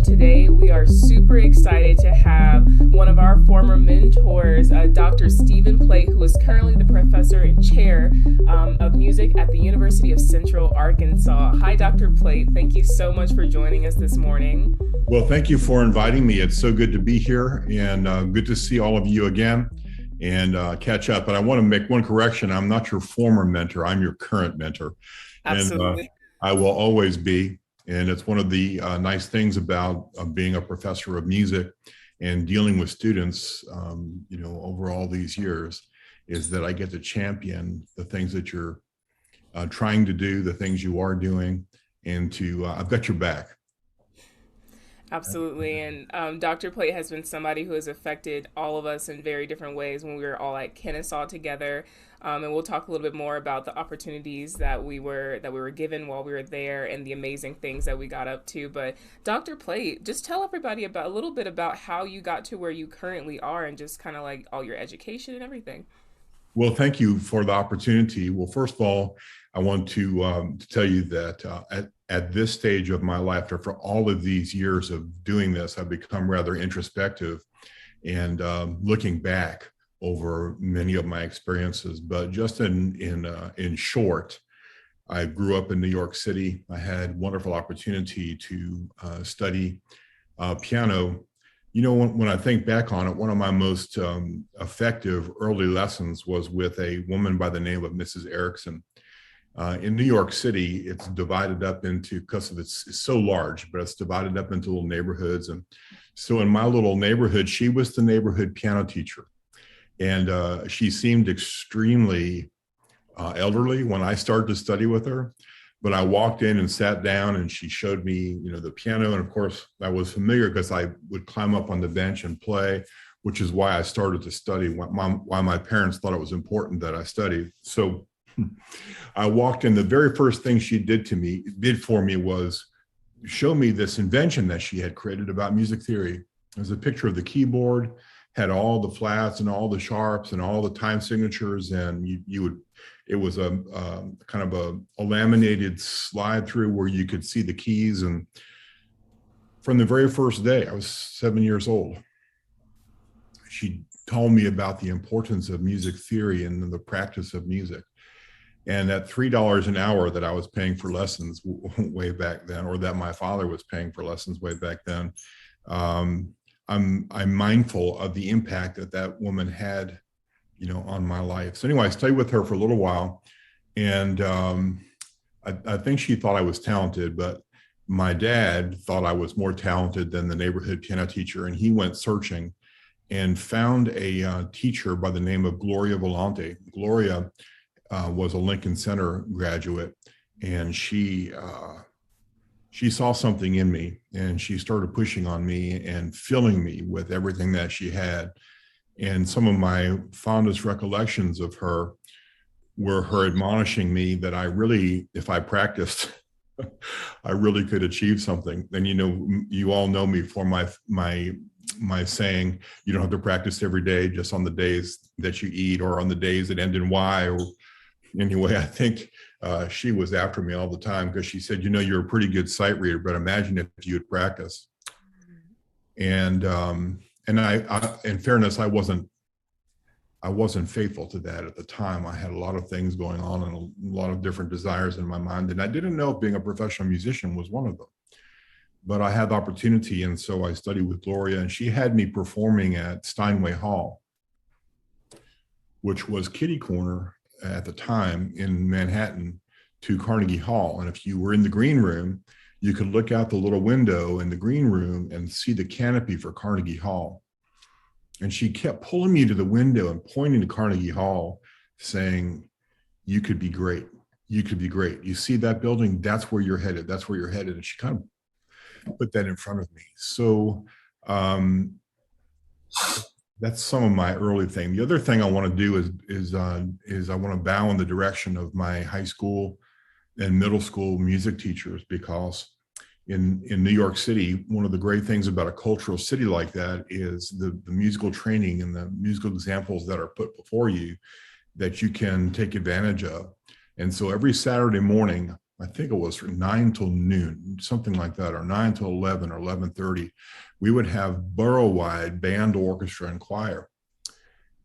Today, we are super excited to have one of our former mentors, Dr. Stephen Plate, who is currently the professor and chair of music at the University of Central Arkansas. Hi, Dr. Plate. Thank you so much for joining us this morning. Well, thank you for inviting me. It's so good to be here and good to see all of you again and catch up. But I want to make one correction. I'm not your former mentor. I'm your current mentor. Absolutely. And I will always be. And it's one of the nice things about being a professor of music and dealing with students, over all these years, is that I get to champion the things that you're trying to do, the things you are doing, and I've got your back. Absolutely. And Dr. Plate has been somebody who has affected all of us in very different ways when we were all at Kennesaw together. And we'll talk a little bit more about the opportunities that we were given while we were there and the amazing things that we got up to. But Dr. Plate, just tell everybody about a little bit about how you got to where you currently are and just kind of like all your education and everything. Well, thank you for the opportunity. Well, first of all, I want to tell you that at this stage of my life, after all of these years of doing this, I've become rather introspective and looking back over many of my experiences. But just in short, I grew up in New York City. I had wonderful opportunity to study piano. You know, when I think back on it, one of my most effective early lessons was with a woman by the name of Mrs. Erickson. In New York City, it's divided up into, because of it's so large, but it's divided up into little neighborhoods. And so in my little neighborhood, she was the neighborhood piano teacher. And she seemed extremely elderly when I started to study with her. But I walked in and sat down and she showed me, the piano. And of course, I was familiar because I would climb up on the bench and play, which is why I started to study, why my parents thought it was important that I studied. So I walked in. The very first thing she did for me was show me this invention that she had created about music theory. It was a picture of the keyboard, had all the flats and all the sharps and all the time signatures. And it was a kind of a laminated slide through where you could see the keys. And from the very first day, I was 7 years old, she told me about the importance of music theory and the practice of music. And at $3 an hour that I was paying for lessons way back then, or that my father was paying for lessons way back then, I'm mindful of the impact that woman had, on my life. So anyway, I stayed with her for a little while, and I think she thought I was talented, but my dad thought I was more talented than the neighborhood piano teacher, and he went searching and found a teacher by the name of Gloria Volante. Gloria was a Lincoln Center graduate, and she saw something in me, and she started pushing on me and filling me with everything that she had. And some of my fondest recollections of her were her admonishing me that I really, if I practiced, I really could achieve something. And you all know me for my saying, you don't have to practice every day, just on the days that you eat or on the days that end in Y. Or anyway, I think she was after me all the time because she said, you're a pretty good sight reader, but imagine if you would practice. And I, in fairness, I wasn't faithful to that at the time. I had a lot of things going on and a lot of different desires in my mind. And I didn't know if being a professional musician was one of them. But I had the opportunity, and so I studied with Gloria, and she had me performing at Steinway Hall, which was kitty corner at the time in Manhattan to Carnegie Hall. And if you were in the green room, you could look out the little window in the green room and see the canopy for Carnegie Hall. And she kept pulling me to the window and pointing to Carnegie Hall, saying, you could be great. You could be great. You see that building? That's where you're headed. That's where you're headed. And she kind of put that in front of me. So that's some of my early thing. The other thing I want to do is I want to bow in the direction of my high school and middle school music teachers, because in New York City, one of the great things about a cultural city like that is the musical training and the musical examples that are put before you that you can take advantage of. And so every Saturday morning, I think it was from 9 till noon, something like that, or 9 till 11 or 11:30. We would have borough-wide band, orchestra, and choir.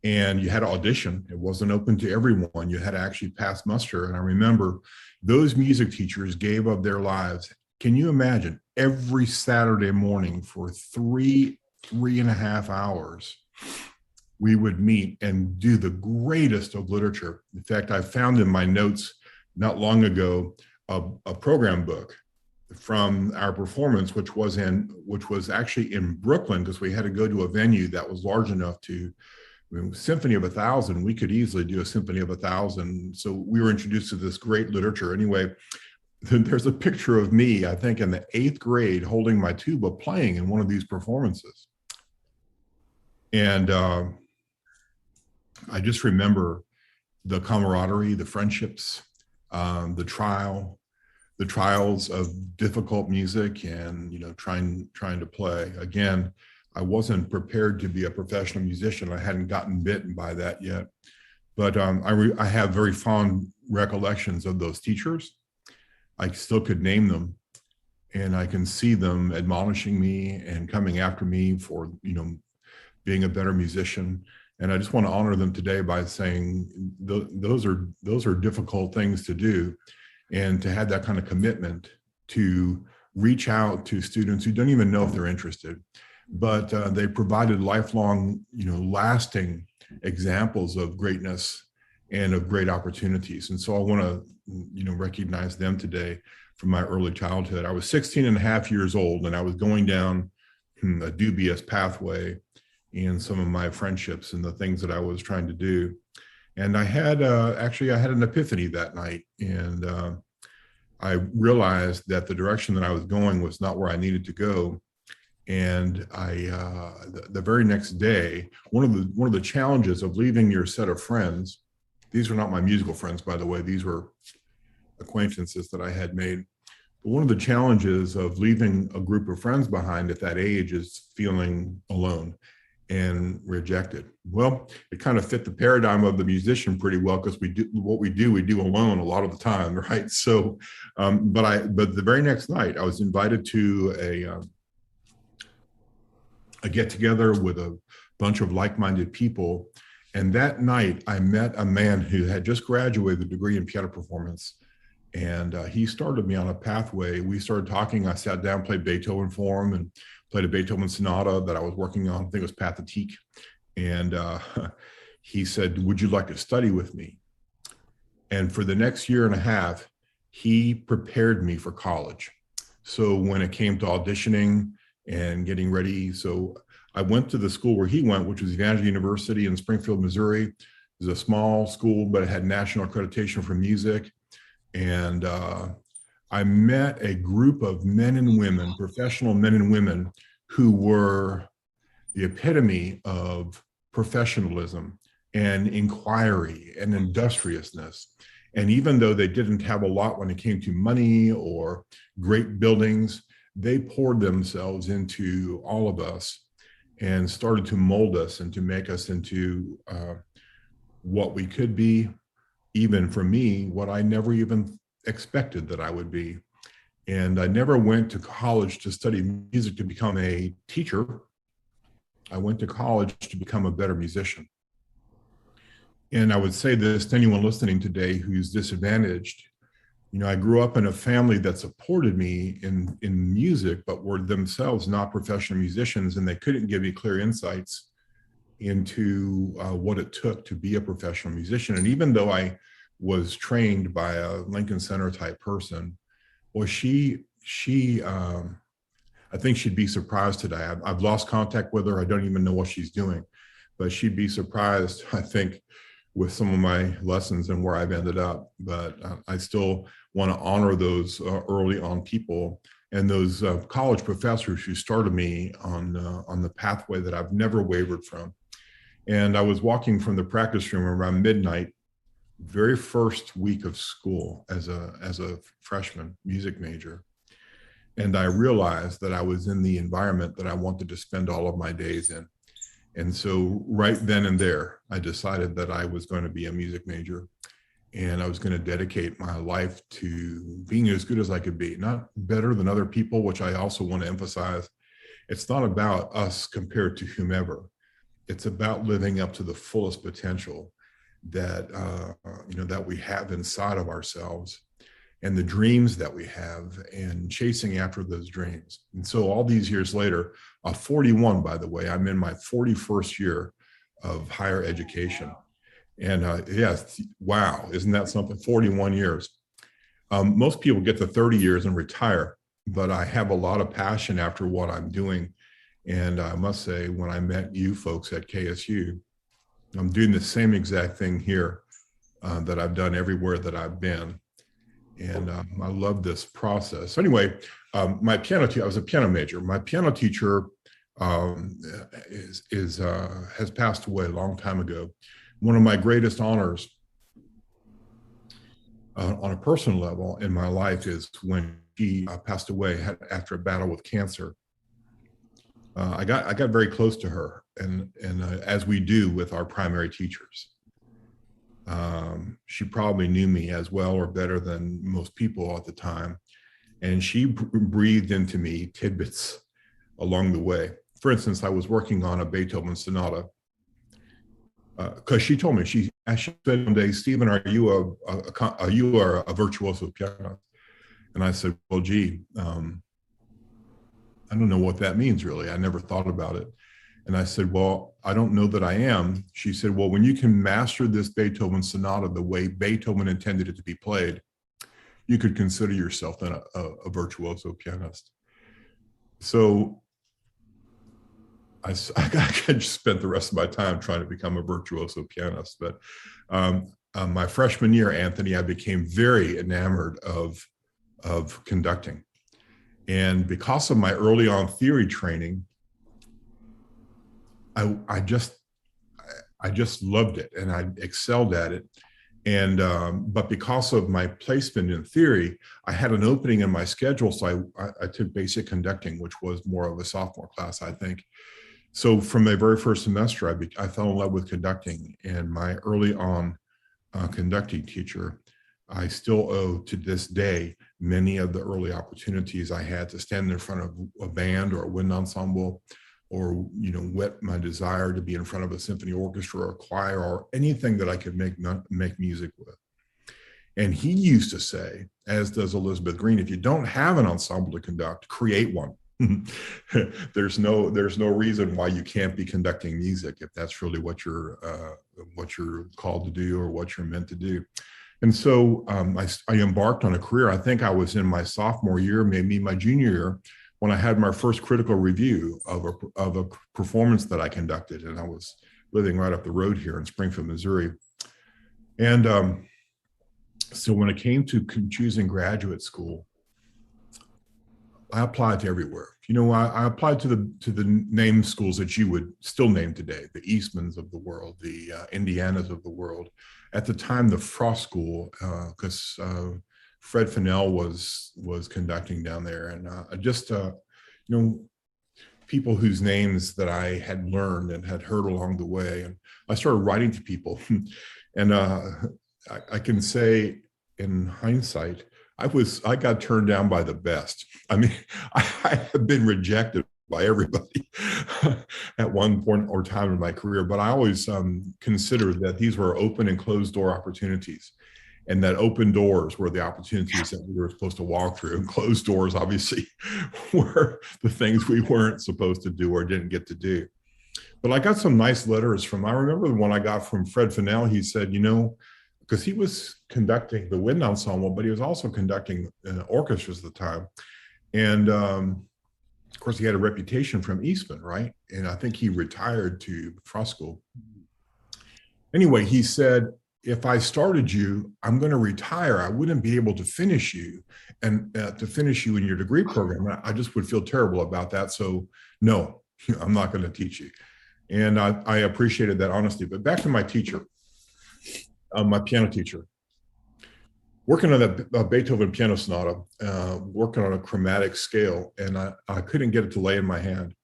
And you had to audition. It wasn't open to everyone. You had to actually pass muster. And I remember those music teachers gave of their lives. Can you imagine every Saturday morning for 3.5 hours, we would meet and do the greatest of literature. In fact, I found in my notes not long ago a program book from our performance, which was actually in Brooklyn, because we had to go to a venue that was large enough to, Symphony of 1,000. We could easily do a Symphony of 1,000. So we were introduced to this great literature. Anyway, there's a picture of me, I think in the 8th grade, holding my tuba playing in one of these performances. And I just remember the camaraderie, the friendships, the trials of difficult music, and trying to play. Again, I wasn't prepared to be a professional musician. I hadn't gotten bitten by that yet, but I have very fond recollections of those teachers. I still could name them, and I can see them admonishing me and coming after me for being a better musician. And I just want to honor them today by saying those are difficult things to do, and to have that kind of commitment to reach out to students who don't even know if they're interested, but they provided lifelong, lasting examples of greatness and of great opportunities. And so I want to, recognize them today from my early childhood. I was 16 and a half years old, and I was going down a dubious pathway in some of my friendships and the things that I was trying to do. And I had an epiphany that night, and I realized that the direction that I was going was not where I needed to go. And the very next day, one of the challenges of leaving your set of friends, these were not my musical friends, by the way, these were acquaintances that I had made. But one of the challenges of leaving a group of friends behind at that age is feeling alone and rejected. Well, it kind of fit the paradigm of the musician pretty well, because we do alone a lot of the time, right? So, but the very next night, I was invited to a get together with a bunch of like-minded people, and that night I met a man who had just graduated with a degree in piano performance, and he started me on a pathway. We started talking. I sat down, played Beethoven for him, and played a Beethoven sonata that I was working on. I think it was Pathétique. And he said, "Would you like to study with me?" And for the next year and a half, he prepared me for college. So when it came to auditioning and getting ready, so I went to the school where he went, which was Evangel University in Springfield, Missouri. It was a small school, but it had national accreditation for music. And I met a group of men and women, professional men and women, who were the epitome of professionalism and inquiry and industriousness. And even though they didn't have a lot when it came to money or great buildings, they poured themselves into all of us and started to mold us and to make us into what we could be. Even for me, what I never even expected that I would be. And I never went to college to study music to become a teacher. I went to college to become a better musician. And I would say this to anyone listening today who's disadvantaged. I grew up in a family that supported me in music, but were themselves not professional musicians, and they couldn't give me clear insights into what it took to be a professional musician. And even though I was trained by a Lincoln Center type person, well, I think she'd be surprised today. I've lost contact with her. I don't even know what she's doing, but she'd be surprised, I think, with some of my lessons and where I've ended up. But I still want to honor those early on people and those college professors who started me on the pathway that I've never wavered from. And I was walking from the practice room around midnight, very first week of school as a freshman music major. And I realized that I was in the environment that I wanted to spend all of my days in. And so right then and there, I decided that I was going to be a music major. and I was going to dedicate my life to being as good as I could be, not better than other people, which I also want to emphasize. It's not about us compared to whomever. It's about living up to the fullest potential that that we have inside of ourselves, and the dreams that we have, and chasing after those dreams. And so all these years later, 41, by the way, I'm in my 41st year of higher education. And yes, wow, isn't that something? 41 years. Most people get to 30 years and retire, but I have a lot of passion after what I'm doing. And I must say, when I met you folks at KSU, I'm doing the same exact thing here that I've done everywhere that I've been. And I love this process. So anyway, my piano teacher, I was a piano major. My piano teacher has passed away a long time ago. One of my greatest honors on a personal level in my life is when she passed away after a battle with cancer. I got very close to her, and as we do with our primary teachers. She probably knew me as well or better than most people at the time. And she breathed into me tidbits along the way. For instance, I was working on a Beethoven sonata because she told me, she said one day, "Stephen, are you a virtuoso pianist?" And I said, "Well, gee, I don't know what that means really. I never thought about it." And I said, "Well, I don't know that I am." She said, "Well, when you can master this Beethoven sonata the way Beethoven intended it to be played, you could consider yourself then a virtuoso pianist." So I just spent the rest of my time trying to become a virtuoso pianist. But my freshman year, Anthony, I became very enamored of conducting. And because of my early on theory training, I just loved it, and I excelled at it. And but because of my placement in theory, I had an opening in my schedule, so I took basic conducting, which was more of a sophomore class, I think. So from my very first semester, I fell in love with conducting, and my early on conducting teacher, I still owe to this day many of the early opportunities I had to stand in front of a band or a wind ensemble, or whet my desire to be in front of a symphony orchestra or a choir or anything that I could make music with. And he used to say, as does Elizabeth Green, if you don't have an ensemble to conduct, create one. There's no reason why you can't be conducting music if that's really what you're called to do or what you're meant to do. And so I embarked on a career. I think I was in my sophomore year, maybe my junior year, when I had my first critical review of a performance that I conducted, and I was living right up the road here in Springfield, Missouri. And so when it came to choosing graduate school, I applied to everywhere. I applied to the name schools that you would still name today, the Eastmans of the world, the Indianas of the world. At the time, the Frost School, because Fred Fennell was conducting down there, and people whose names that I had learned and had heard along the way. And I started writing to people, and I can say in hindsight, I got turned down by the best. I mean, I have been rejected by everybody at one point or time in my career, but I always considered that these were open and closed door opportunities, and that open doors were the opportunities that we were supposed to walk through, and closed doors obviously were the things we weren't supposed to do or didn't get to do. But I got some nice letters I remember the one I got from Fred Fennell. He said, because he was conducting the wind ensemble, but he was also conducting orchestras at the time. And of course, he had a reputation from Eastman, right? And I think he retired to Frost School. Anyway, he said, if I started you, I'm going to retire. I wouldn't be able to finish you in your degree program. I just would feel terrible about that. So no, I'm not going to teach you. And I appreciated that honesty. But back to my teacher. My piano teacher, working on that Beethoven piano sonata, working on a chromatic scale, and I couldn't get it to lay in my hand.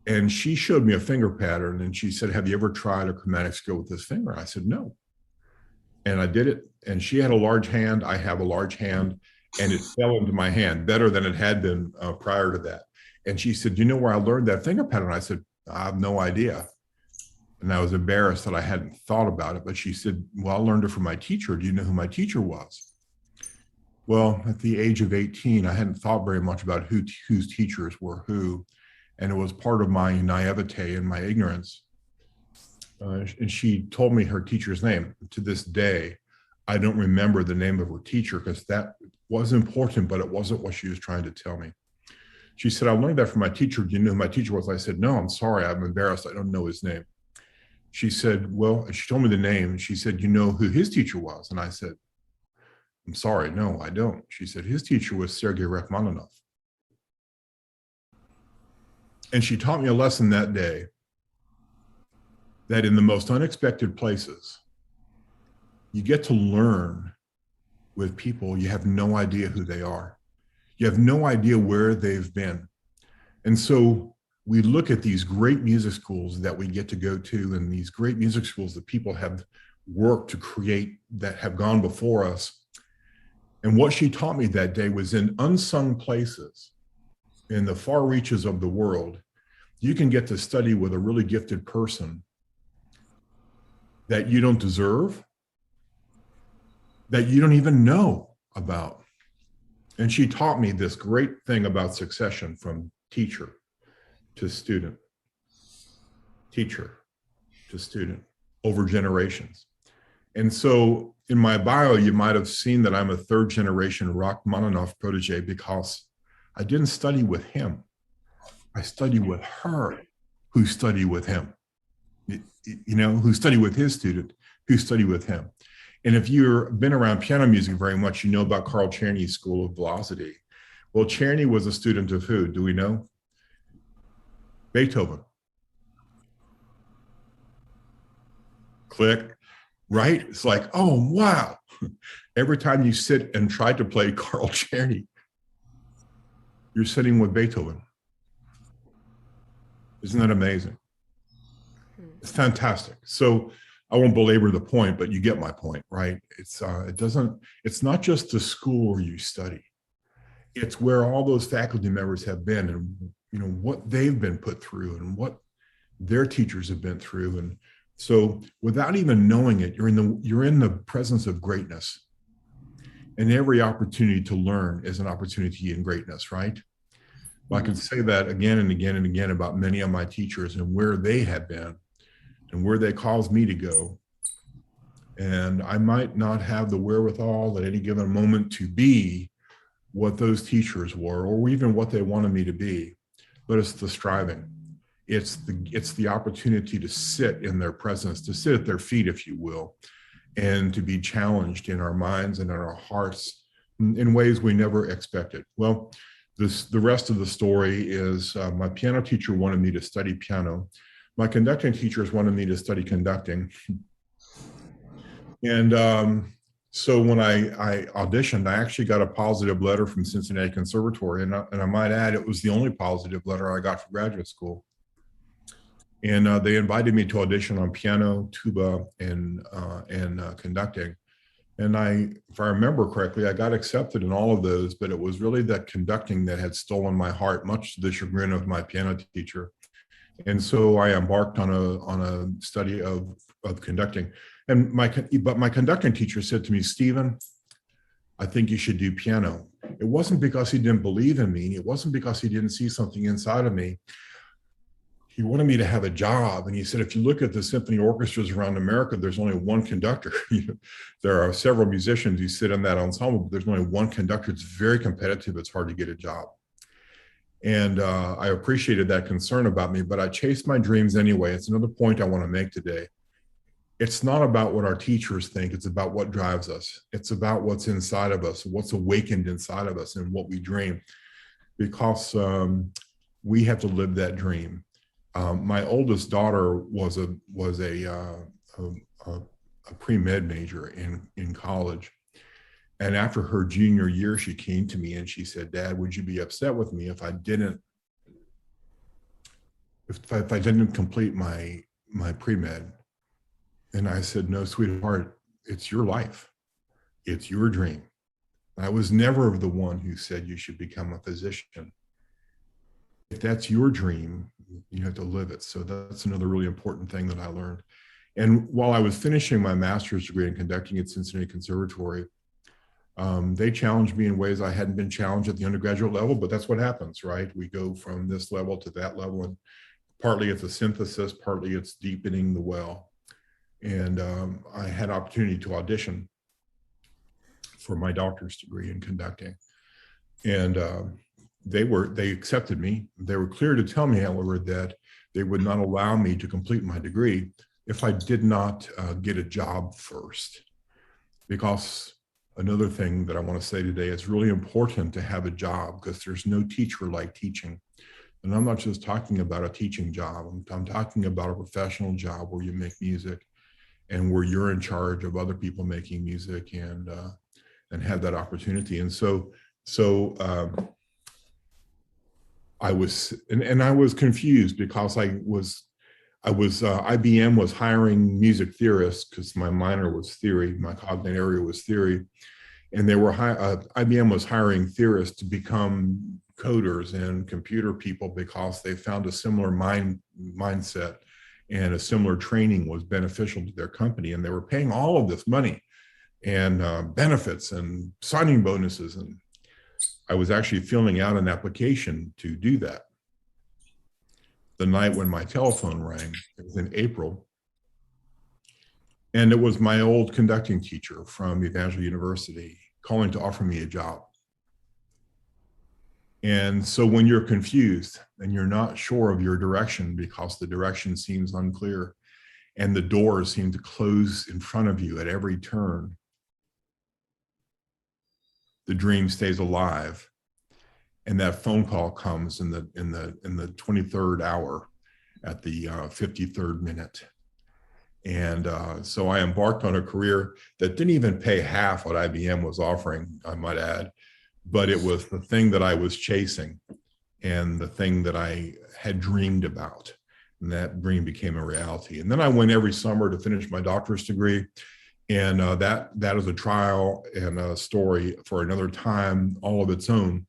And she showed me a finger pattern, and she said, "Have you ever tried a chromatic scale with this finger?" I said, "No." And I did it. And she had a large hand. I have a large hand. And it fell into my hand better than it had been prior to that. And she said, "You know where I learned that finger pattern?" I said, "I have no idea." And I was embarrassed that I hadn't thought about it. But she said, "Well, I learned it from my teacher. Do you know who my teacher was?" Well, at the age of 18, I hadn't thought very much about whose teachers were who. And it was part of my naivete and my ignorance. And she told me her teacher's name. To this day, I don't remember the name of her teacher because that was important, but it wasn't what she was trying to tell me. She said, "I learned that from my teacher. Do you know who my teacher was?" I said, "No, I'm sorry. I'm embarrassed. I don't know his name." She said, "Well," and she told me the name. She said, "You know who his teacher was?" And I said, "I'm sorry. No, I don't." She said, "His teacher was Sergei Rachmaninoff." And she taught me a lesson that day that in the most unexpected places, you get to learn with people you have no idea who they are. You have no idea where they've been. And so we look at these great music schools that we get to go to and these great music schools that people have worked to create that have gone before us. And what she taught me that day was in unsung places in the far reaches of the world, you can get to study with a really gifted person that you don't deserve, that you don't even know about. And she taught me this great thing about succession from teacher to student, teacher to student over generations. And so in my bio, you might have seen that I'm a third generation Rachmaninoff protege because I didn't study with him. I studied with her who studied with him, who studied with his student, who studied with him. And if you've been around piano music very much, you know about Carl Czerny's School of Velocity. Well, Czerny was a student of who? Do we know? Beethoven. Click, right? It's like, oh, wow. Every time you sit and try to play Carl Czerny, you're sitting with Beethoven. Isn't that amazing? It's fantastic. So I won't belabor the point, but you get my point, right? It's not just the school where you study. It's where all those faculty members have been and what they've been put through and what their teachers have been through. And so without even knowing it, you're in the presence of greatness. And every opportunity to learn is an opportunity in greatness, right? Well, I can say that again and again and again about many of my teachers and where they have been and where they caused me to go. And I might not have the wherewithal at any given moment to be what those teachers were, or even what they wanted me to be, but it's the striving. It's the opportunity to sit in their presence, to sit at their feet, if you will, and to be challenged in our minds and in our hearts in ways we never expected. Well, the rest of the story is my piano teacher wanted me to study piano. My conducting teachers wanted me to study conducting. And so when I auditioned, I actually got a positive letter from Cincinnati Conservatory. And I might add, it was the only positive letter I got for graduate school. And they invited me to audition on piano, tuba, and conducting. And if I remember correctly, I got accepted in all of those, but it was really that conducting that had stolen my heart, much to the chagrin of my piano teacher. And so I embarked on a study of conducting. But my conducting teacher said to me, "Stephen, I think you should do piano." It wasn't because he didn't believe in me. It wasn't because he didn't see something inside of me. He wanted me to have a job. And he said, if you look at the symphony orchestras around America, there's only one conductor. There are several musicians who sit in that ensemble, but there's only one conductor. It's very competitive. It's hard to get a job. And I appreciated that concern about me, but I chased my dreams anyway. It's another point I want to make today. It's not about what our teachers think. It's about what drives us. It's about what's inside of us, what's awakened inside of us, and what we dream, because we have to live that dream. My oldest daughter was a pre-med major in college. And after her junior year, she came to me and she said, "Dad, would you be upset with me if I didn't complete my pre-med?" And I said, "No, sweetheart, it's your life. It's your dream. I was never the one who said you should become a physician. If that's your dream, you have to live it. So that's another really important thing that I learned. And while I was finishing my master's degree in conducting at Cincinnati Conservatory, they challenged me in ways I hadn't been challenged at the undergraduate level, but that's what happens, right? We go from this level to that level, and partly it's a synthesis, partly it's deepening the well. And I had opportunity to audition for my doctor's degree in conducting. And they accepted me. They were clear to tell me, however, that they would not allow me to complete my degree if I did not get a job first. Because another thing that I want to say today, it's really important to have a job, because there's no teacher like teaching. And I'm not just talking about a teaching job. I'm talking about a professional job where you make music and where you're in charge of other people making music and have that opportunity. And so I was, and I was confused because IBM was hiring music theorists, because my minor was theory, my cognate area was theory, and IBM was hiring theorists to become coders and computer people because they found a similar mindset and a similar training was beneficial to their company, and they were paying all of this money and benefits and signing bonuses, and I was actually filling out an application to do that. The night when my telephone rang, it was in April, and it was my old conducting teacher from Evangel University calling to offer me a job. And so when you're confused and you're not sure of your direction because the direction seems unclear and the doors seem to close in front of you at every turn, the dream stays alive. And that phone call comes in the 23rd hour at the 53rd minute. And so I embarked on a career that didn't even pay half what IBM was offering, I might add, but it was the thing that I was chasing and the thing that I had dreamed about. And that dream became a reality. And then I went every summer to finish my doctorate degree. And that is a trial and a story for another time, all of its own.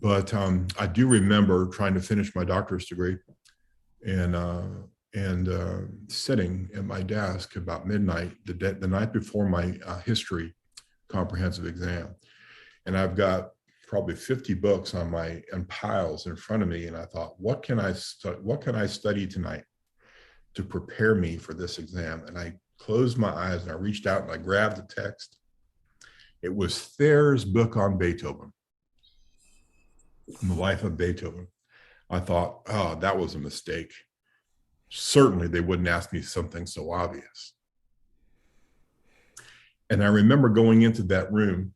But I do remember trying to finish my doctorate degree and sitting at my desk about midnight, the night before my history comprehensive exam. And I've got probably 50 books on piles in front of me. And I thought, what can I study tonight to prepare me for this exam? And I closed my eyes and I reached out and I grabbed the text. It was Thayer's book on Beethoven, the life of Beethoven. I thought, oh, that was a mistake. Certainly they wouldn't ask me something so obvious. And I remember going into that room,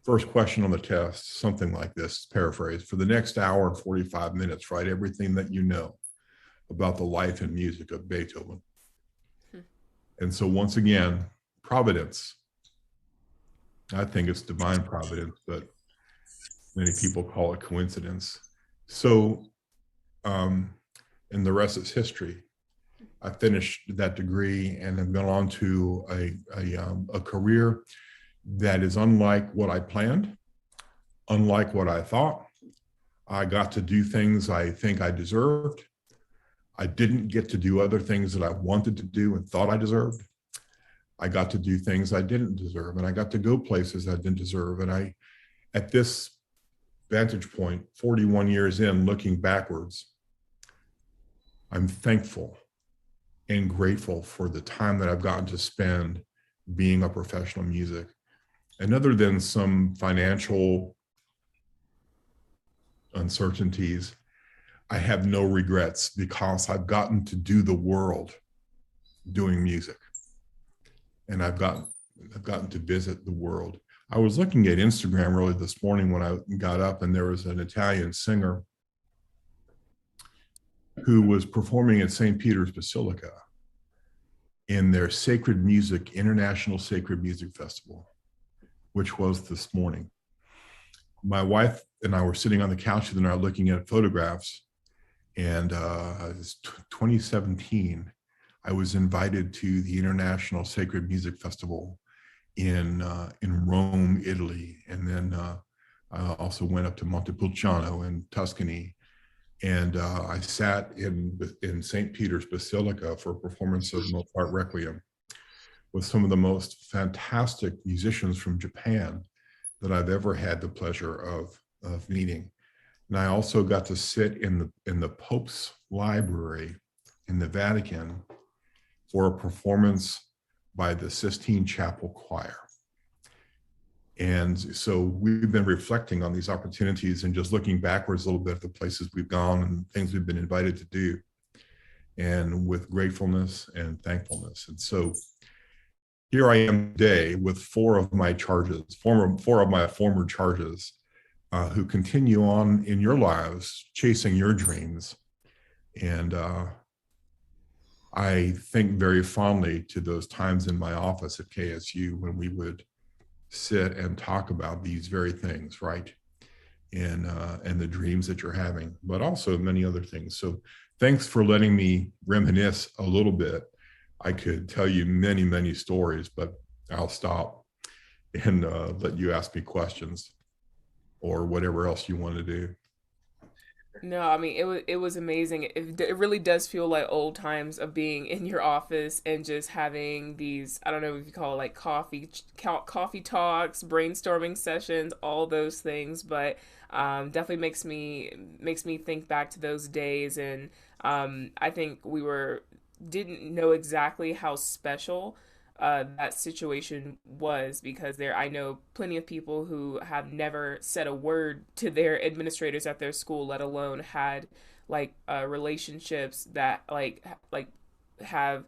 first question on the test, something like this, paraphrase, for the next hour and 45 minutes, write everything that you know about the life and music of Beethoven. And so once again, providence. I think it's divine providence, but many people call it coincidence. So, and the rest is history. I finished that degree and have gone on to a career that is unlike what I planned, unlike what I thought. I got to do things I think I deserved. I didn't get to do other things that I wanted to do and thought I deserved. I got to do things I didn't deserve, and I got to go places I didn't deserve. And at this vantage point, 41 years in, looking backwards, I'm thankful and grateful for the time that I've gotten to spend being a professional music. And other than some financial uncertainties, I have no regrets because I've gotten to do the world doing music. And I've gotten to visit the world. I was looking at Instagram early this morning when I got up, and there was an Italian singer who was performing at St. Peter's Basilica in their International Sacred Music Festival, which was this morning. My wife and I were sitting on the couch the other night looking at photographs, and it was 2017. I was invited to the International Sacred Music Festival in Rome, Italy, and then I also went up to Montepulciano in Tuscany, and I sat in St. Peter's Basilica for a performance of Mozart Requiem with some of the most fantastic musicians from Japan that I've ever had the pleasure of meeting. And I also got to sit in the Pope's library in the Vatican for a performance by the Sistine Chapel Choir. And so we've been reflecting on these opportunities and just looking backwards a little bit at the places we've gone and things we've been invited to do, and with gratefulness and thankfulness. And so here I am today with four of my former charges, who continue on in your lives, chasing your dreams. And I think very fondly to those times in my office at KSU when we would sit and talk about these very things, right? And the dreams that you're having, but also many other things. So thanks for letting me reminisce a little bit. I could tell you many, many stories, but I'll stop and let you ask me questions or whatever else you want to do. No, I mean it was amazing. It really does feel like old times of being in your office and just having these, I don't know if you call it like coffee talks, brainstorming sessions, all those things, but definitely makes me think back to those days. And I think we were didn't know exactly how special that situation was, because there I know plenty of people who have never said a word to their administrators at their school, let alone had like relationships that have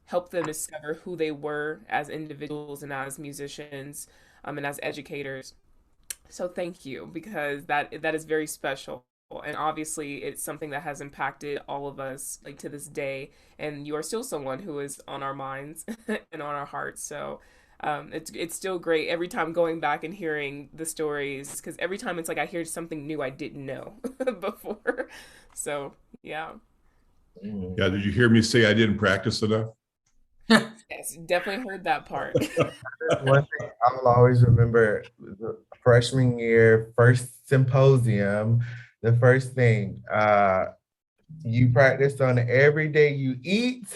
helped them discover who they were as individuals and as musicians, and as educators. So thank you, because that is very special. And obviously it's something that has impacted all of us like to this day, and you are still someone who is on our minds and on our hearts. So it's still great every time going back and hearing the stories, because every time it's like I hear something new I didn't know before. So yeah. Yeah, did you hear me say I didn't practice enough? Yes, definitely heard that part. One thing I will always remember, the freshman year, first symposium, the first thing, you practiced on every day you eat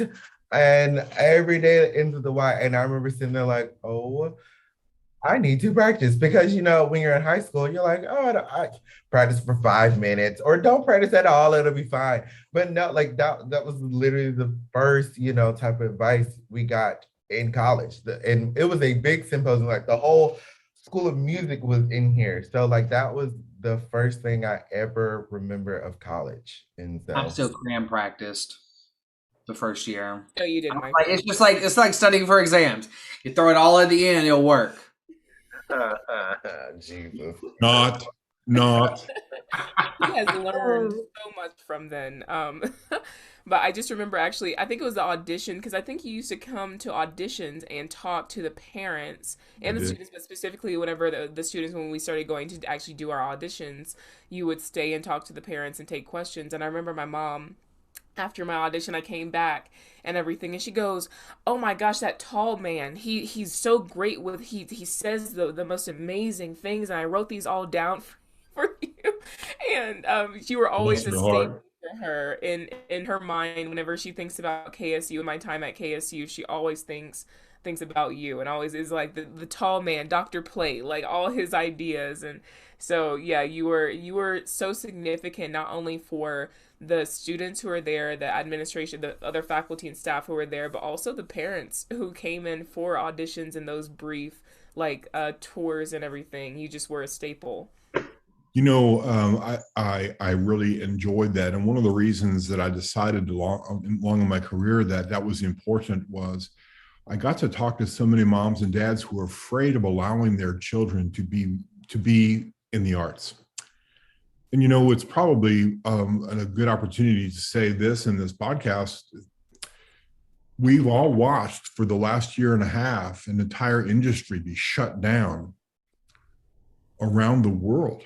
and every day into the Y. And I remember sitting there like, oh, I need to practice, because when you're in high school, you're like, oh, I practice for 5 minutes or don't practice at all, it'll be fine. But no, like that was literally the first, type of advice we got in college. And it was a big symposium, like the whole school of music was in here. So like that was the first thing I ever remember of college. And I'm so still cram practiced the first year. No, you didn't, Mike. Like it's like studying for exams. You throw it all at the end, it'll work. Jesus. Not. He has learned so much from then. But I just remember, actually, I think it was the audition, because I think he used to come to auditions and talk to the parents and the students, but specifically whenever the students, when we started going to actually do our auditions, you would stay and talk to the parents and take questions. And I remember my mom, after my audition, I came back and everything, and she goes, "Oh my gosh, that tall man, he's so great with he says the most amazing things, and I wrote these all down for you." And you were Bless always a your staple heart. for her in her mind. Whenever she thinks about KSU and my time at KSU, she always thinks about you, and always is like the tall man, Dr. Plate, like all his ideas. And so yeah, you were so significant, not only for the students who were there, the administration, the other faculty and staff who were there, but also the parents who came in for auditions and those brief tours and everything. You just were a staple. I really enjoyed that, and one of the reasons that I decided along in my career that was important was I got to talk to so many moms and dads who were afraid of allowing their children to be in the arts. And it's probably a good opportunity to say this in this podcast. We've all watched for the last year and a half an entire industry be shut down around the world.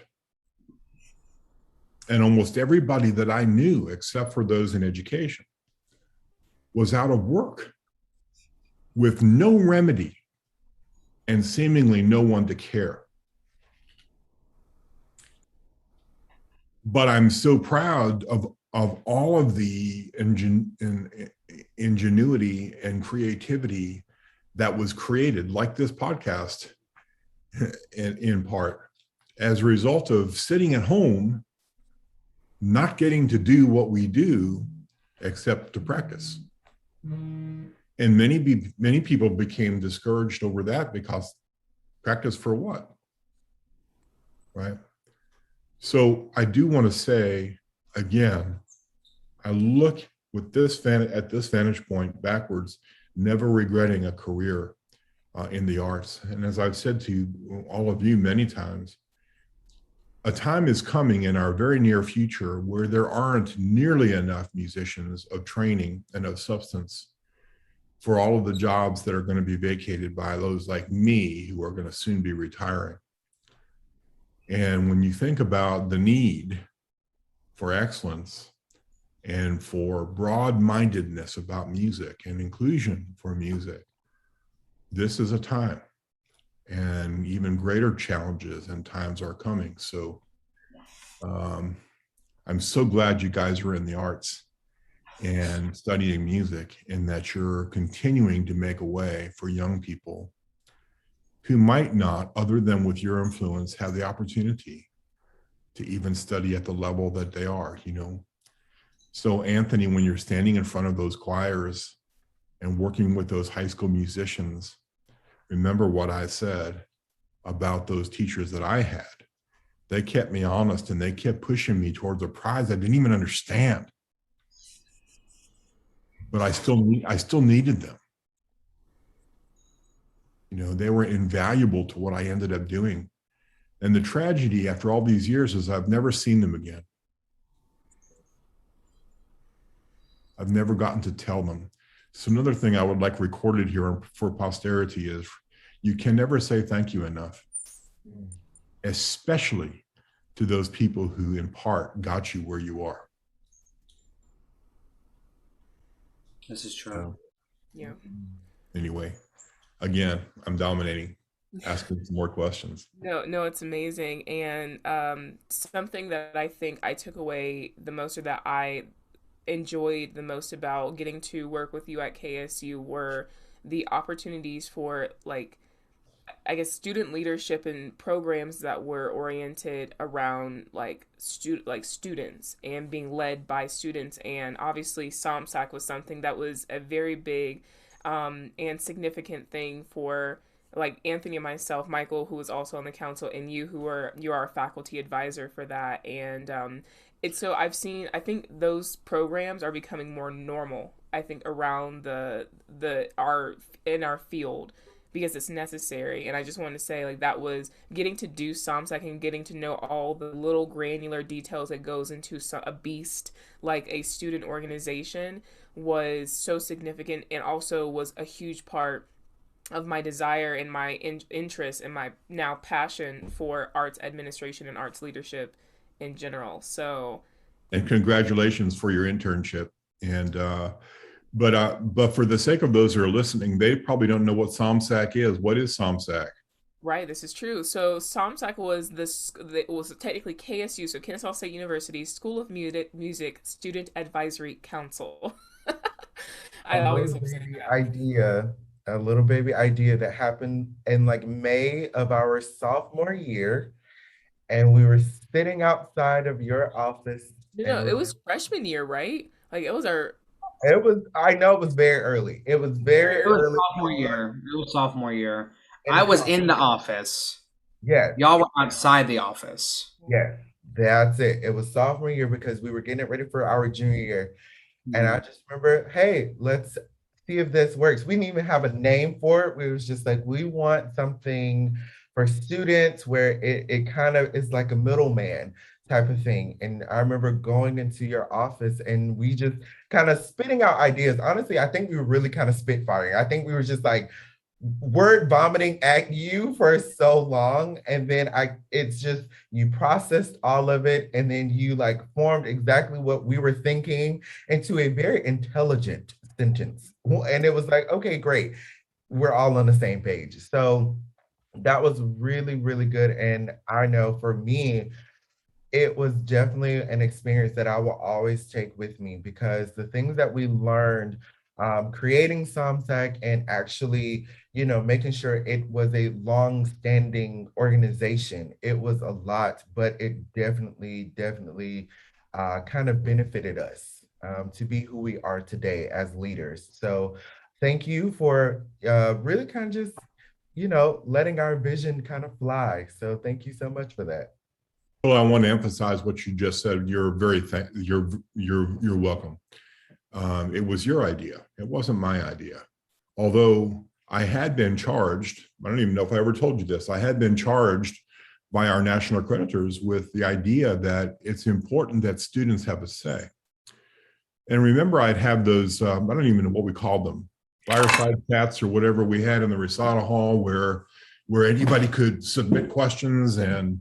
And almost everybody that I knew, except for those in education, was out of work with no remedy and seemingly no one to care. But I'm so proud of all of the ingenuity and creativity that was created, like this podcast, in part, as a result of sitting at home, not getting to do what we do except to practice. And many people became discouraged over that, because practice for what? Right? So I do want to say again, I look with at this vantage point backwards, never regretting a career in the arts. And as I've said to all of you many times, a time is coming in our very near future where there aren't nearly enough musicians of training and of substance for all of the jobs that are going to be vacated by those like me who are going to soon be retiring. And when you think about the need for excellence and for broad-mindedness about music and inclusion for music, this is a time, and even greater challenges and times are coming. So I'm so glad you guys are in the arts and studying music, and that you're continuing to make a way for young people who might not, other than with your influence, have the opportunity to even study at the level that they are, you know. So Anthony, when you're standing in front of those choirs and working with those high school musicians, remember what I said about those teachers that I had. They kept me honest, and they kept pushing me towards a prize I didn't even understand. But I still needed them. You know, they were invaluable to what I ended up doing. And the tragedy after all these years is I've never seen them again. I've never gotten to tell them. So another thing I would like recorded here for posterity is you can never say thank you enough, especially to those people who in part got you where you are. This is true. Yeah. Anyway, again, I'm dominating, asking some more questions. No, it's amazing. And something that I think I took away the most, or that I enjoyed the most about getting to work with you at KSU, were the opportunities for, like, I guess, student leadership and programs that were oriented around like students and being led by students. And obviously SOMSAC was something that was a very big and significant thing for like Anthony and myself, Michael, who was also on the council, and you are our faculty advisor for that. And it's so I think those programs are becoming more normal, I think, around our field, because it's necessary. And I just want to say, like, that was getting to do SOMSAC and getting to know all the little granular details that goes into a beast like a student organization was so significant, and also was a huge part of my desire and my interest and my now passion for arts administration and arts leadership in general. So, and congratulations for your internship. And but for the sake of those who are listening, they probably don't know what SOMSAC is. What is SOMSAC? Right, this is true. So SOMSAC was it was technically KSU, so Kennesaw State University School of Music Student Advisory Council. I always A little baby idea that happened in like May of our sophomore year, and we were sitting outside of your office. No, it was freshman year, right? Like it was our. I know it was very early. It was very early. Sophomore year. It was sophomore year. I was in the office. Yeah. Y'all were outside the office. Yeah, that's it. It was sophomore year because we were getting it ready for our junior year. And I just remember, hey, let's see if this works. We didn't even have a name for it. We was just like, we want something for students where it kind of is like a middleman type of thing. And I remember going into your office and we just kind of spitting out ideas. Honestly, I think we were really kind of spitfiring. I think we were just like word vomiting at you for so long. And then it's just, you processed all of it. And then you like formed exactly what we were thinking into a very intelligent sentence. And it was like, okay, great. We're all on the same page. So that was really, really good. And I know for me, it was definitely an experience that I will always take with me because the things that we learned creating SOMSAC and actually, making sure it was a long-standing organization, it was a lot, but it definitely kind of benefited us to be who we are today as leaders. So thank you for really kind of just, letting our vision kind of fly. So thank you so much for that. Well, I want to emphasize what you just said. You're you're welcome. It was your idea. It wasn't my idea. Although I had been charged, I don't even know if I ever told you this, I had been charged by our national accreditors with the idea that it's important that students have a say. And remember, I'd have those, I don't even know what we called them, fireside chats or whatever we had in the recital hall where anybody could submit questions, and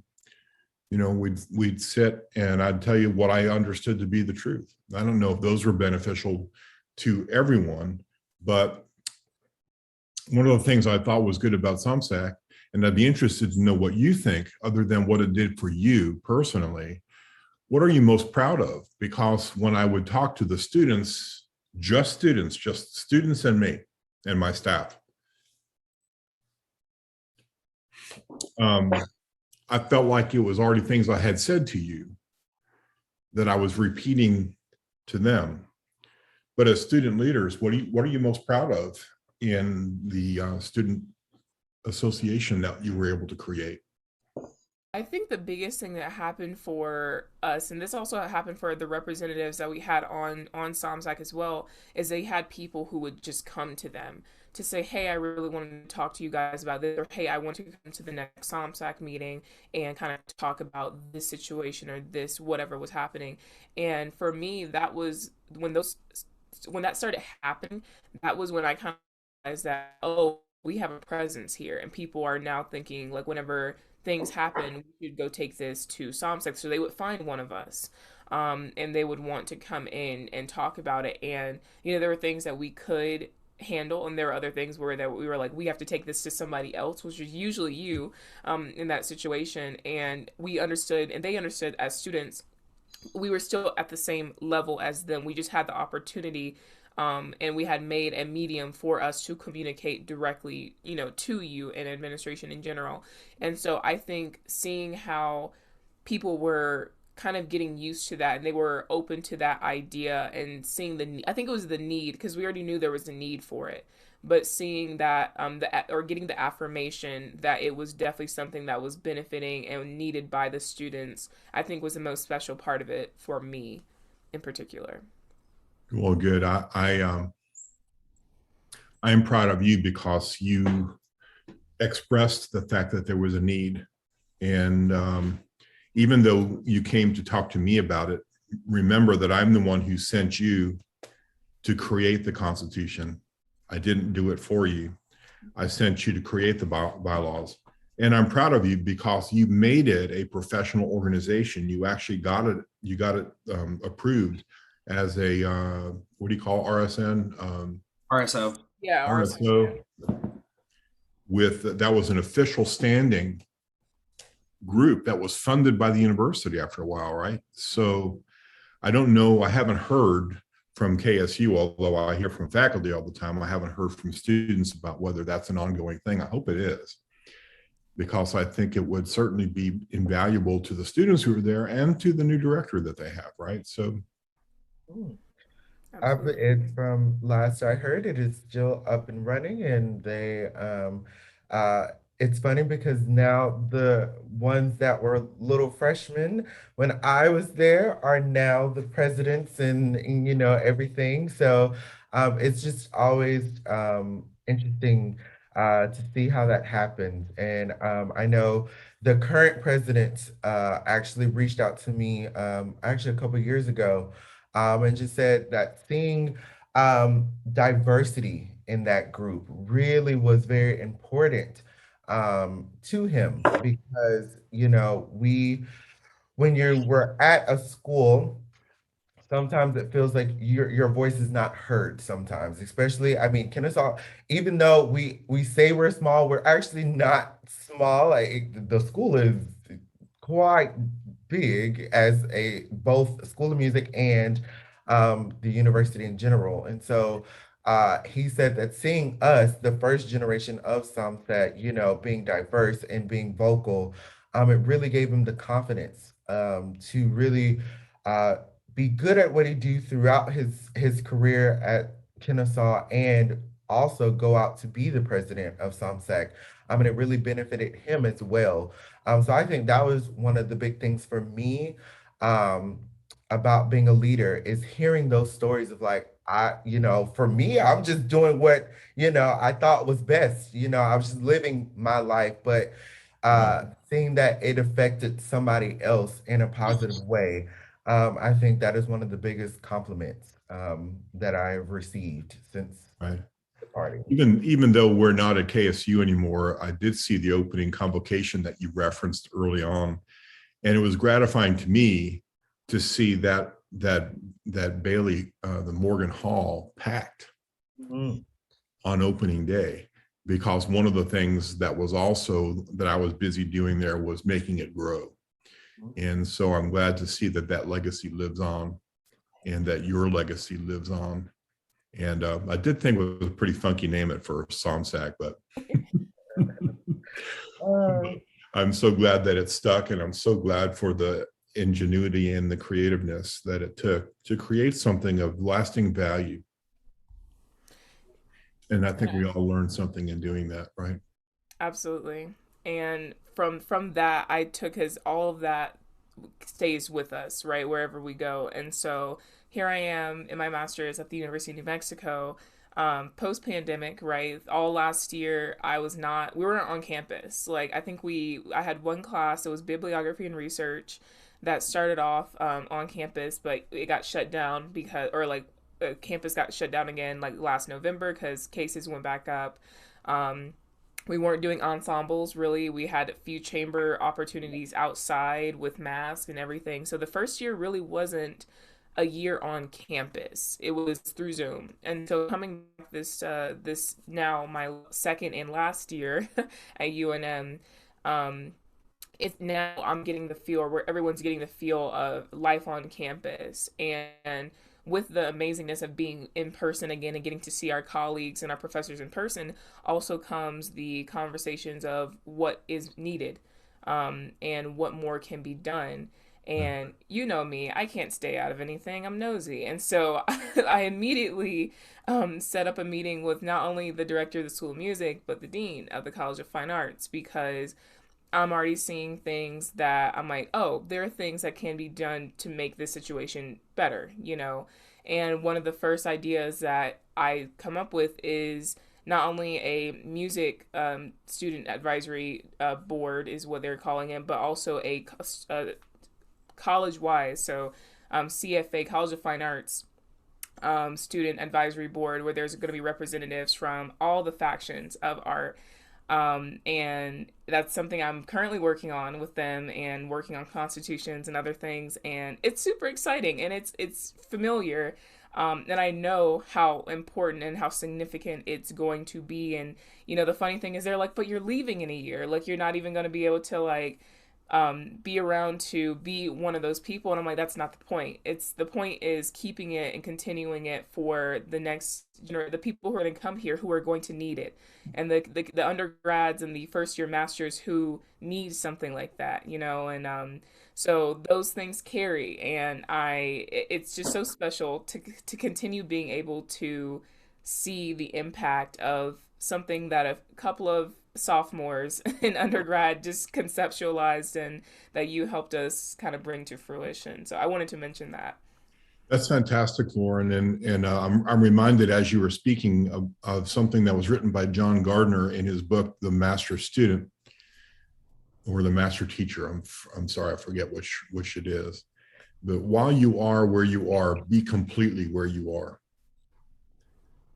we'd sit and I'd tell you what I understood to be the truth. I don't know if those were beneficial to everyone, but one of the things I thought was good about SOMSAC, and I'd be interested to know what you think, other than what it did for you personally, what are you most proud of? Because when I would talk to the students, just students and me and my staff, I felt like it was already things I had said to you that I was repeating to them. But as student leaders, what are you most proud of in the student association that you were able to create? I think the biggest thing that happened for us, and this also happened for the representatives that we had on SOMSAC as well, is they had people who would just come to them to say, "Hey, I really want to talk to you guys about this," or "Hey, I want to come to the next SOMSAC meeting and kind of talk about this situation or this whatever was happening." And for me, that was when that started happening. That was when I kind of realized that, oh, we have a presence here, and people are now thinking like whenever things happen, we should go take this to SOMSEC. So they would find one of us, and they would want to come in and talk about it. And there were things that we could handle, and there were other things where that we were like, we have to take this to somebody else, which was usually you, in that situation. And we understood, and they understood as students, we were still at the same level as them. We just had the opportunity, and we had made a medium for us to communicate directly, to you and administration in general. And so I think seeing how people were kind of getting used to that and they were open to that idea and seeing I think it was the need, because we already knew there was a need for it, but seeing that or getting the affirmation that it was definitely something that was benefiting and needed by the students, I think was the most special part of it for me in particular. Well, good. I am proud of you because you expressed the fact that there was a need. And even though you came to talk to me about it, remember that I'm the one who sent you to create the Constitution. I didn't do it for you. I sent you to create the bylaws. And I'm proud of you because you made it a professional organization. You actually got it approved as a, what do you call RSN? RSO. Yeah, RSO. That was an official standing group that was funded by the university after a while, right? So I don't know, I haven't heard from KSU, although I hear from faculty all the time. I haven't heard from students about whether that's an ongoing thing. I hope it is, because I think it would certainly be invaluable to the students who are there and to the new director that they have, right? So It's from last I heard, it is still up and running, and it's funny because now the ones that were little freshmen when I was there are now the presidents and everything. So it's just always interesting to see how that happens. And I know the current president actually reached out to me actually a couple of years ago and just said that seeing diversity in that group really was very important to him because, when you were at a school sometimes it feels like your voice is not heard sometimes, especially, I mean, Kennesaw, even though we say we're small, we're actually not small. Like the school is quite big as a both school of music and the university in general. And so he said that seeing us, the first generation of Sunset, you know, being diverse and being vocal, it really gave him the confidence to really uh, be good at what he do throughout his career at Kennesaw and also go out to be the president of SOMSAC. I mean, it really benefited him as well. So I think that was one of the big things for me um, about being a leader is hearing those stories of like, you know, for me, I'm just doing what, you know, I thought was best. You know, I was just living my life, but Right. seeing that it affected somebody else in a positive way, I think that is one of the biggest compliments that I've received since Right. departing. Even though we're not at KSU anymore, I did see the opening convocation that you referenced early on, and it was gratifying to me to see that Bailey, the Morgan Hall, packed Mhm. on opening day, because one of the things that was also that I was busy doing there was making it grow. And so I'm glad to see that that legacy lives on and that your legacy lives on. And I did think it was a pretty funky name at first, SOMSAC, but Uh, I'm so glad that it stuck, and I'm so glad for the ingenuity and the creativeness that it took to create something of lasting value. And I think we all learned something in doing that, right? Absolutely. And from that, I took his all of that stays with us, right, wherever we go. And so here I am in my master's at the University of New Mexico, post pandemic, right? All last year, we weren't on campus. Like, I had one class, it was bibliography and research that started off on campus, but it got shut down campus got shut down again, like last November, because cases went back up. Um, we weren't doing ensembles really. We had a few chamber opportunities outside with masks and everything. So the first year really wasn't a year on campus. It was through Zoom. And so coming back this now my second and last year at UNM, it's now I'm getting the feel, or where everyone's getting the feel of life on campus. And with the amazingness of being in person again and getting to see our colleagues and our professors in person, also comes the conversations of what is needed, and what more can be done. And you know me, I can't stay out of anything. I'm nosy. And so I immediately set up a meeting with not only the director of the School of Music, but the dean of the College of Fine Arts, because I'm already seeing things that I'm like, oh, there are things that can be done to make this situation better, you know? And one of the first ideas that I come up with is not only a music student advisory board, is what they're calling it, but also a college wise, so CFA, College of Fine Arts student advisory board, where there's going to be representatives from all the factions of art. And that's something I'm currently working on with them, and working on constitutions and other things. And it's super exciting, and it's familiar. And I know how important and how significant it's going to be. And, you know, the funny thing is they're like, but you're leaving in a year. Like, you're not even going to be able to, like, be around to be one of those people. And I'm like, that's not the point. The point is keeping it and continuing it for the next, the people who are going to come here, who are going to need it, and the undergrads and the first year masters who need something like that, you know. And so those things carry, and it's just so special to continue being able to see the impact of something that a couple of sophomores in undergrad just conceptualized, and that you helped us kind of bring to fruition. So I wanted to mention that. That's fantastic, Lauren. And I'm reminded as you were speaking of something that was written by John Gardner in his book, The Master Student, or The Master Teacher. I'm sorry, I forget which it is. But while you are where you are, be completely where you are.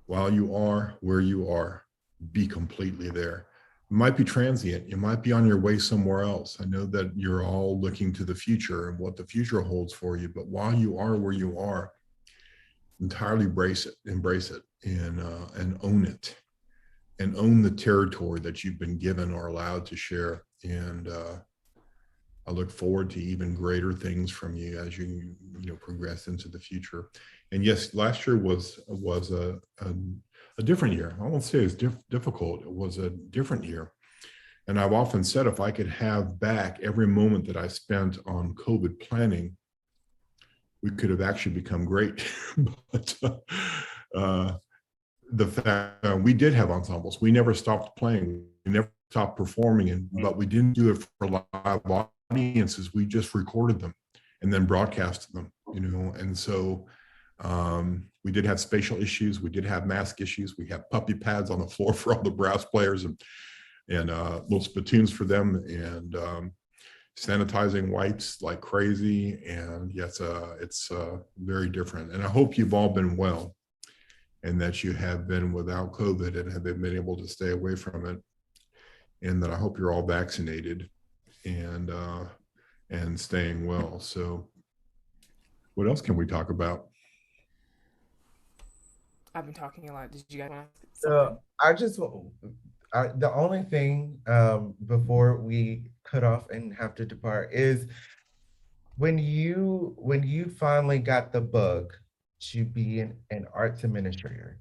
While you are where you are, be completely there. might be transient. You might be on your way somewhere else. I know that you're all looking to the future and what the future holds for you. But while you are where you are, entirely embrace it, and own it, and own the territory that you've been given or allowed to share. And I look forward to even greater things from you as you progress into the future. And yes, last year was a different year. I won't say it's difficult. It was a different year. And I've often said, if I could have back every moment that I spent on COVID planning, we could have actually become great. But the fact we did have ensembles. We never stopped playing. We never stopped performing, but we didn't do it for live audiences. We just recorded them and then broadcasted them, and so we did have spatial issues. We did have mask issues. We had puppy pads on the floor for all the brass players, and little spittoons for them, and sanitizing wipes like crazy. And yes, it's very different. And I hope you've all been well, and that you have been without COVID and have been able to stay away from it. And that I hope you're all vaccinated and staying well. So what else can we talk about? I've been talking a lot. Did you guys want to? So the only thing before we cut off and have to depart is when you finally got the bug to be an arts administrator,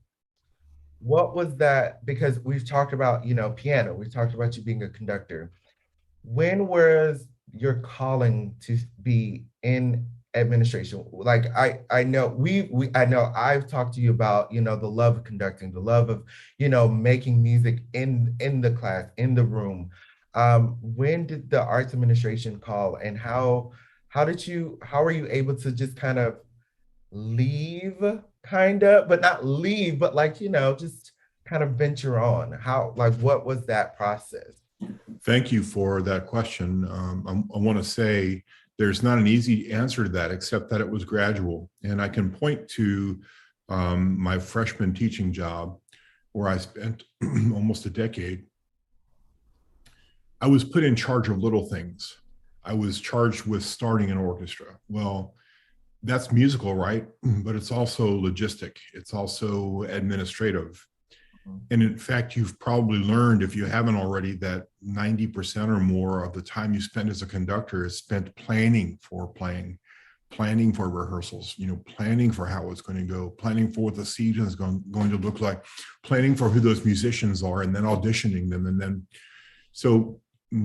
what was that? Because we've talked about, piano, we've talked about you being a conductor. When was your calling to be in administration? Like I know I know I've talked to you about, the love of conducting, the love of, making music in the class, in the room. When did the arts administration call, and how were you able to just kind of leave, but not leave, but just kind of venture on? What was that process? Thank you for that question. I want to say there's not an easy answer to that, except that it was gradual. And I can point to my freshman teaching job, where I spent almost a decade. I was put in charge of little things. I was charged with starting an orchestra. Well, that's musical, right? But it's also logistic. It's also administrative. And in fact, you've probably learned, if you haven't already, that 90% or more of the time you spend as a conductor is spent planning for playing, planning for rehearsals, planning for how it's going to go, planning for what the season is going to look like, planning for who those musicians are, and then auditioning them. And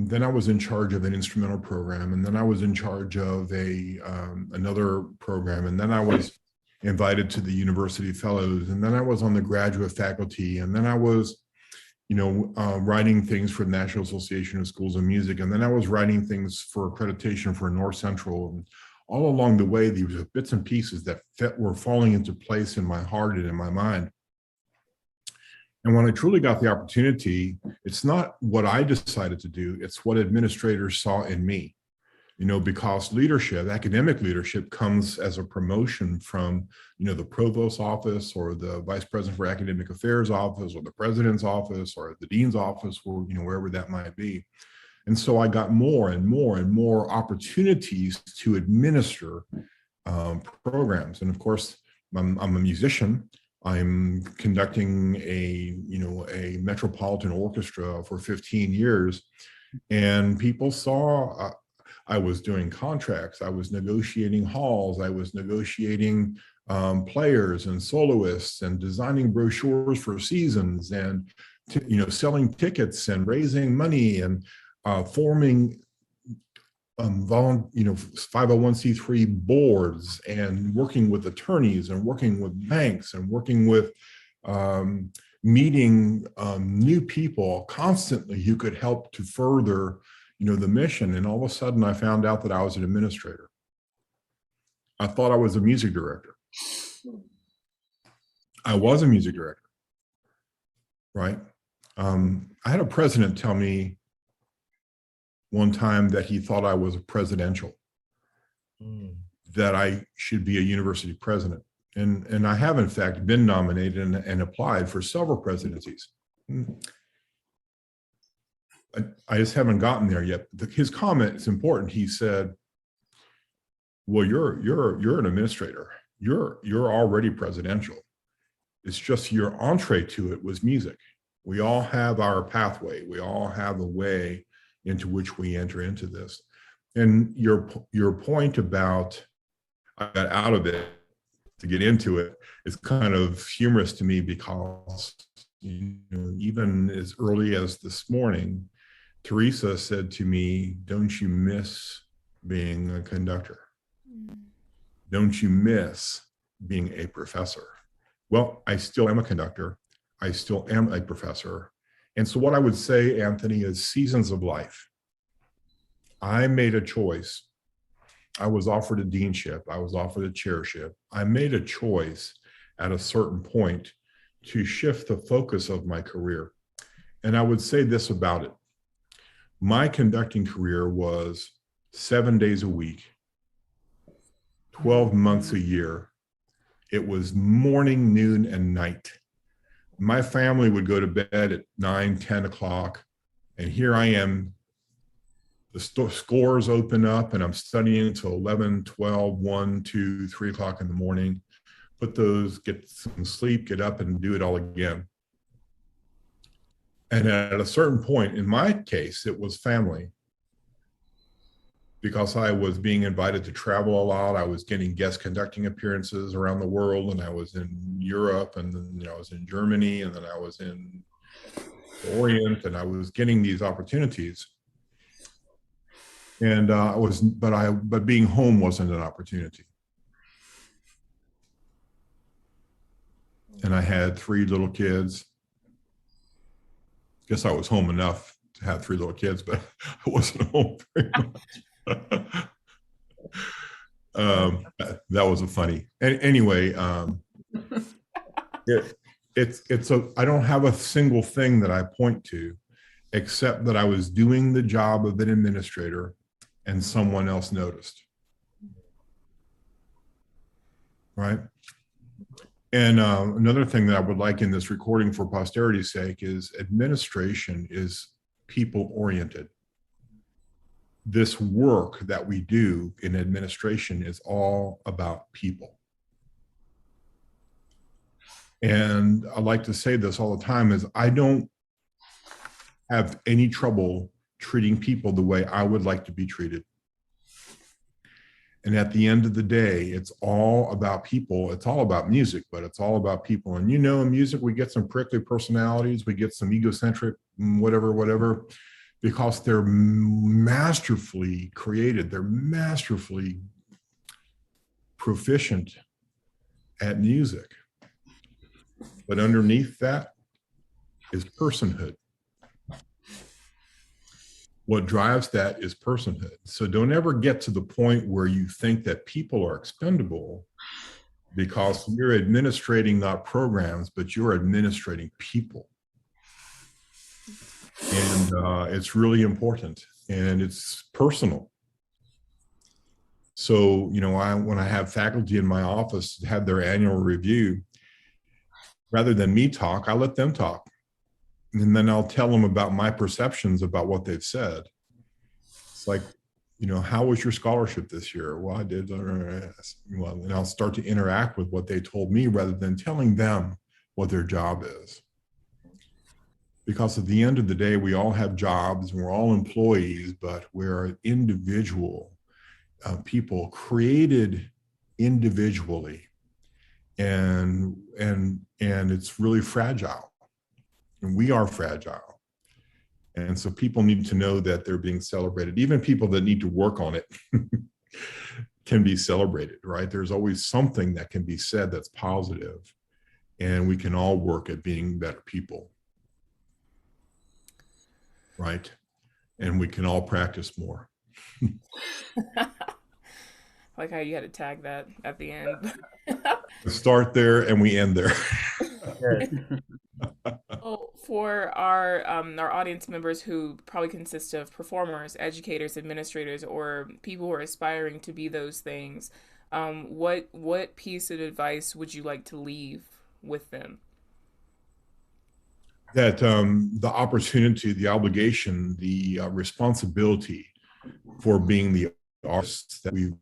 then I was in charge of an instrumental program, and then I was in charge of another program, and then I was invited to the university fellows, and then I was on the graduate faculty, and then I was, writing things for the National Association of Schools of Music, and then I was writing things for accreditation for North Central. And all along the way, these were bits and pieces that were falling into place in my heart and in my mind. And when I truly got the opportunity, it's not what I decided to do, it's what administrators saw in me. Because leadership, academic leadership, comes as a promotion from, the provost's office, or the vice president for academic affairs office, or the president's office, or the dean's office, or, wherever that might be. And so I got more and more and more opportunities to administer programs. And of course, I'm a musician. I'm conducting a metropolitan orchestra for 15 years. And people saw, I was doing contracts, I was negotiating halls, I was negotiating players and soloists, and designing brochures for seasons, and selling tickets, and raising money, and forming 501c3 boards, and working with attorneys, and working with banks, and working with meeting new people constantly who could help to further the mission. And all of a sudden I found out that I was an administrator. I thought I was a music director. I was a music director, right? I had a president tell me one time that he thought I was a presidential, that I should be a university president. And I have in fact been nominated and applied for several presidencies. I just haven't gotten there yet. His comment is important. He said, well, you're an administrator. You're already presidential. It's just your entree to it was music. We all have our pathway. We all have a way into which we enter into this. And your point about I got out of it to get into it is kind of humorous to me because even as early as this morning, Teresa said to me, "Don't you miss being a conductor? Don't you miss being a professor?" Well, I still am a conductor. I still am a professor. And so what I would say, Anthony, is seasons of life. I made a choice. I was offered a deanship. I was offered a chairship. I made a choice at a certain point to shift the focus of my career. And I would say this about it. My conducting career was 7 days a week, 12 months a year. It was morning, noon, and night. My family would go to bed at 9, 10 o'clock. And here I am. The scores open up and I'm studying until 11, 12, 1, 2, 3 o'clock in the morning. Put those, get some sleep, get up and do it all again. And at a certain point, in my case, it was family. Because I was being invited to travel a lot, I was getting guest conducting appearances around the world, and I was in Europe, and then I was in Germany, and then I was in the Orient, and I was getting these opportunities. And but being home wasn't an opportunity. And I had 3 little kids. Guess I was home enough to have 3 little kids, but I wasn't home very much. That was a funny. Anyway, I don't have a single thing that I point to, except that I was doing the job of an administrator, and someone else noticed. Right. And another thing that I would like in this recording for posterity's sake is administration is people oriented. This work that we do in administration is all about people. And I like to say this all the time is I don't have any trouble treating people the way I would like to be treated. And at the end of the day, it's all about people. It's all about music, but it's all about people. And in music, we get some prickly personalities, we get some egocentric, whatever, because they're masterfully created. They're masterfully proficient at music. But underneath that is personhood. What drives that is personhood. So don't ever get to the point where you think that people are expendable because you're administrating not programs, but you're administrating people. And it's really important and it's personal. So, when I have faculty in my office have their annual review, rather than me talk, I let them talk. And then I'll tell them about my perceptions about what they've said. It's like, how was your scholarship this year? Well, I did. Well, and I'll start to interact with what they told me rather than telling them what their job is. Because at the end of the day, we all have jobs and we're all employees, but we're individual people created individually. And it's really fragile. And we are fragile. And so people need to know that they're being celebrated. Even people that need to work on it can be celebrated, right? There's always something that can be said that's positive, and we can all work at being better people, right? And we can all practice more. Like how you had to tag that at the end. We start there and we end there. So for our audience members who probably consist of performers, educators, administrators, or people who are aspiring to be those things, what piece of advice would you like to leave with them? that the opportunity, the obligation, the responsibility for being the artists that we've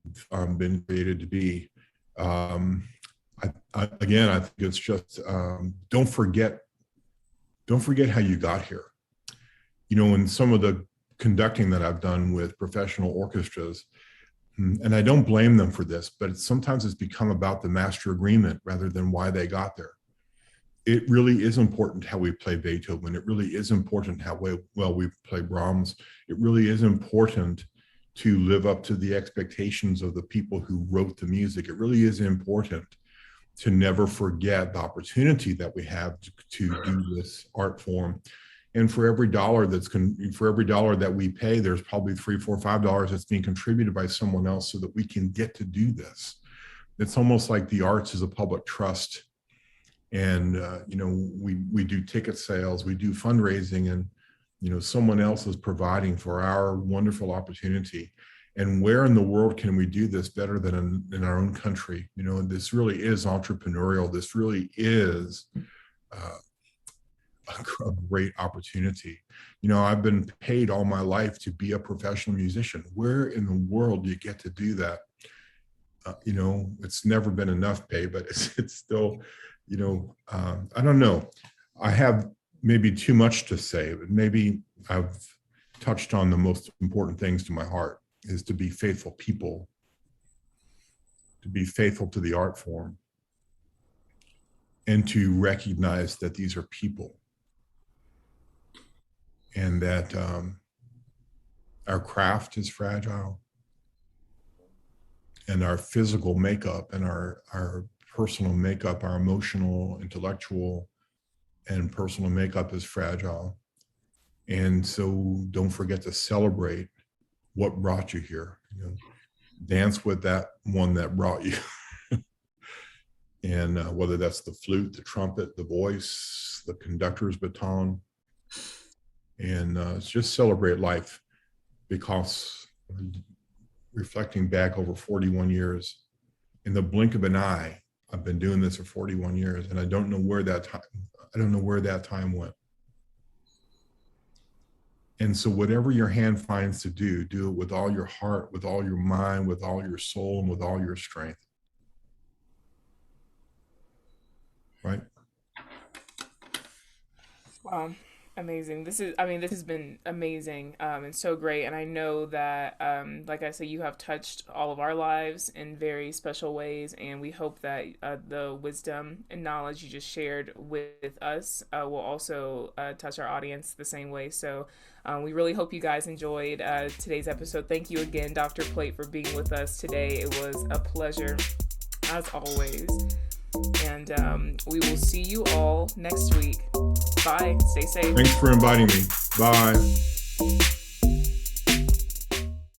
been created to be. Again, I think it's just don't forget how you got here. You know, in some of the conducting that I've done with professional orchestras, and I don't blame them for this, but sometimes it's become about the master agreement rather than why they got there. It really is important how we play Beethoven. It really is important how well we play Brahms. It really is important to live up to the expectations of the people who wrote the music. It really is important to never forget the opportunity that we have to do this art form. And for every dollar that we pay, there's probably $3, $4, $5 that's being contributed by someone else so that we can get to do this. It's almost like the arts is a public trust. And, you know, we do ticket sales, we do fundraising, and, you know, someone else is providing for our wonderful opportunity. And where in the world can we do this better than in our own country? You know, this really is entrepreneurial. This really is a great opportunity. You know, I've been paid all my life to be a professional musician. Where in the world do you get to do that? You know, it's never been enough pay, but it's still, you know, I don't know. I have maybe too much to say, but maybe I've touched on the most important things to my heart, is to be faithful people, to be faithful to the art form, and to recognize that these are people, and that our craft is fragile, and our physical makeup and our personal makeup, our emotional, intellectual, and personal makeup is fragile. And so don't forget to celebrate what brought you here. You know, dance with that one that brought you. And whether that's the flute, the trumpet, the voice, the conductor's baton, and just celebrate life, because reflecting back over 41 years, in the blink of an eye, I've been doing this for 41 years, and I don't know where that time went. And so whatever your hand finds to do it with all your heart, with all your mind, with all your soul, and with all your strength. Right? Wow. Amazing. This has been amazing and so great. And I know that, like I said, you have touched all of our lives in very special ways. And we hope that the wisdom and knowledge you just shared with us will also touch our audience the same way. So we really hope you guys enjoyed today's episode. Thank you again, Dr. Plate, for being with us today. It was a pleasure, as always. And we will see you all next week. Bye. Stay safe. Thanks for inviting me. Bye.